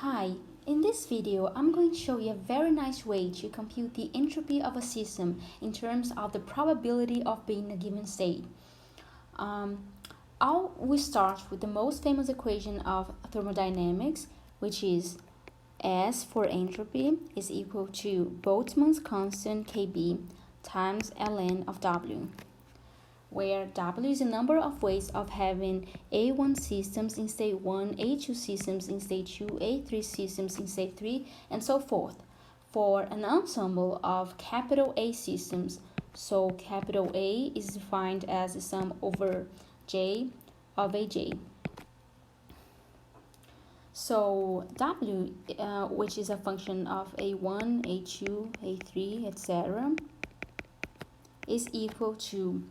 Hi, in this video I'm going to show you a very nice way to compute the entropy of a system in terms of the probability of being in a given state. We start with the most famous equation of thermodynamics, which is S for entropy is equal to Boltzmann's constant Kb times ln of W, where W is the number of ways of having A1 systems in state 1, A2 systems in state 2, A3 systems in state 3, and so forth, for an ensemble of capital A systems. So capital A is defined as the sum over J of AJ. So W, which is a function of A1, A2, A3, etc., is equal to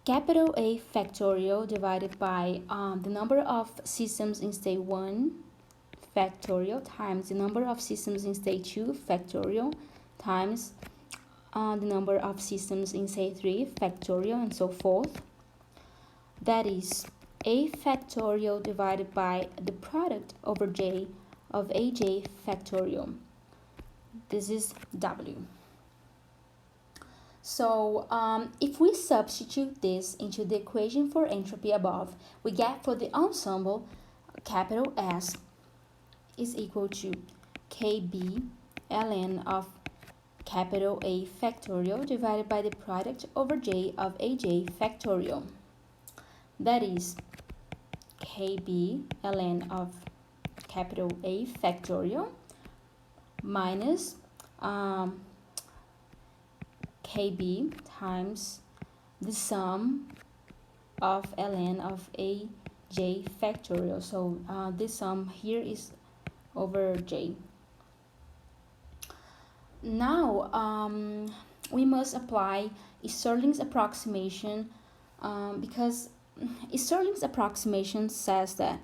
capital A factorial divided by the number of systems in state 1 factorial times the number of systems in state 2 factorial times the number of systems in state 3 factorial, and so forth. That is A factorial divided by the product over J of AJ factorial. This is W. So if we substitute this into the equation for entropy above, we get for the ensemble capital S is equal to Kb ln of capital A factorial divided by the product over J of AJ factorial. That is Kb ln of capital A factorial minus Kb times the sum of ln of AJ factorial. So this sum here is over J. Now we must apply Stirling's approximation because Stirling's approximation says that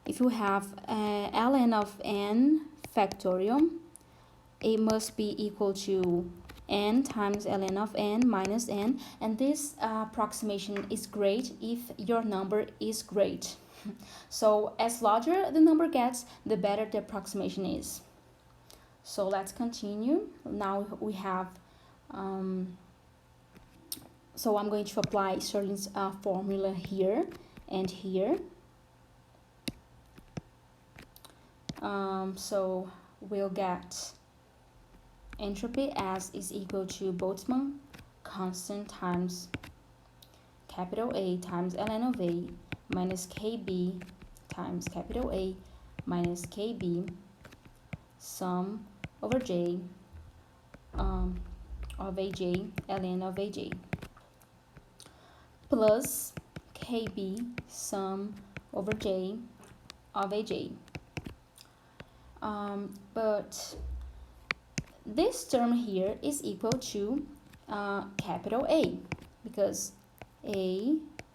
if you have ln of n factorial, it must be equal to n times ln of n minus n, and this approximation is great if your number is great. So as larger the number gets, the better the approximation is. So let's continue. Now we have so I'm going to apply Stirling's formula here and here. So we'll get entropy S is equal to Boltzmann constant times capital A times ln of A minus Kb times capital A minus Kb sum over J of AJ ln of AJ plus Kb sum over J of AJ. But this term here is equal to capital A, because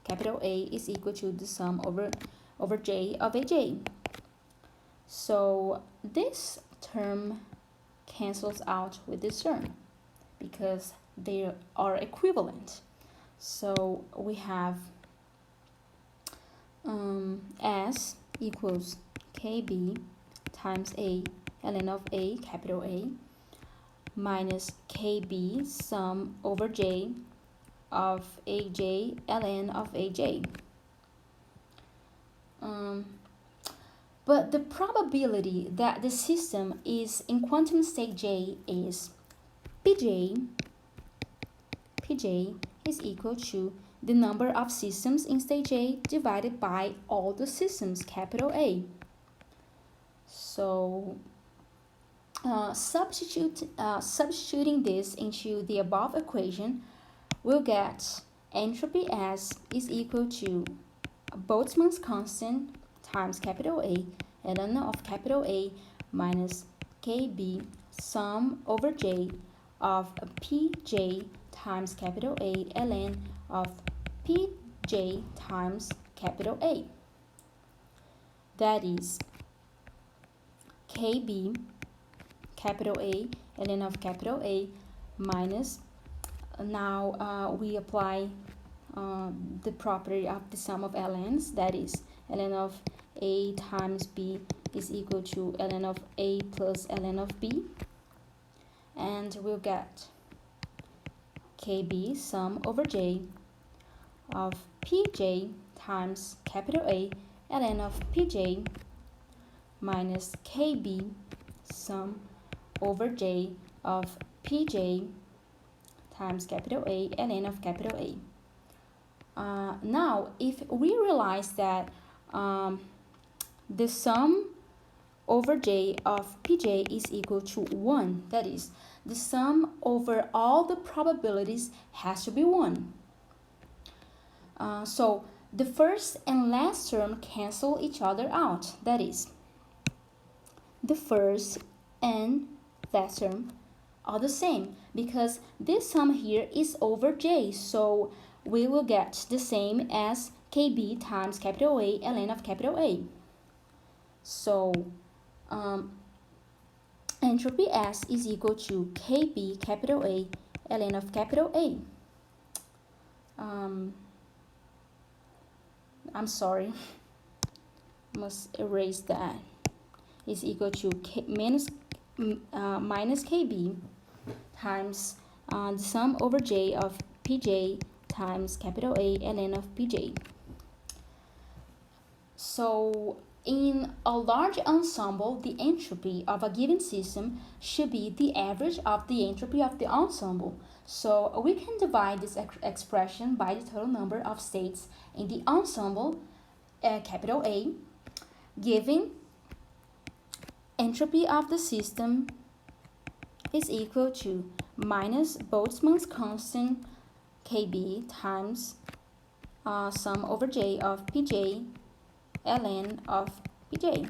capital A is equal to the sum over J of AJ. So this term cancels out with this term because they are equivalent. So we have S equals Kb times A ln of A capital A minus Kb sum over J of AJ ln of AJ. But the probability that the system is in quantum state J is Pj is equal to the number of systems in state J divided by all the systems capital A. So substituting this into the above equation, we'll get entropy S is equal to Boltzmann's constant times capital A ln of capital A minus Kb sum over J of Pj times capital A ln of Pj times capital A. That is Kb capital A ln of capital A minus, now we apply the property of the sum of ln's, that is ln of A times B is equal to ln of A plus ln of B, and we'll get KB sum over J of Pj times capital A ln of Pj minus KB sum over J of Pj times capital A ln of capital A. Now, if we realize that the sum over J of Pj is equal to 1, that is, the sum over all the probabilities has to be 1. So the first and last term cancel each other out, that is, the first and last term are the same because this sum here is over J, so we will get the same as KB times capital A ln of capital A. So entropy S is equal to KB capital A ln of capital A. I'm sorry, must erase that. Is equal to minus KB times the sum over J of Pj times capital A ln of Pj. So in a large ensemble, the entropy of a given system should be the average of the entropy of the ensemble. So we can divide this expression by the total number of states in the ensemble, capital A, giving entropy of the system is equal to minus Boltzmann's constant KB times sum over J of Pj ln of Pj.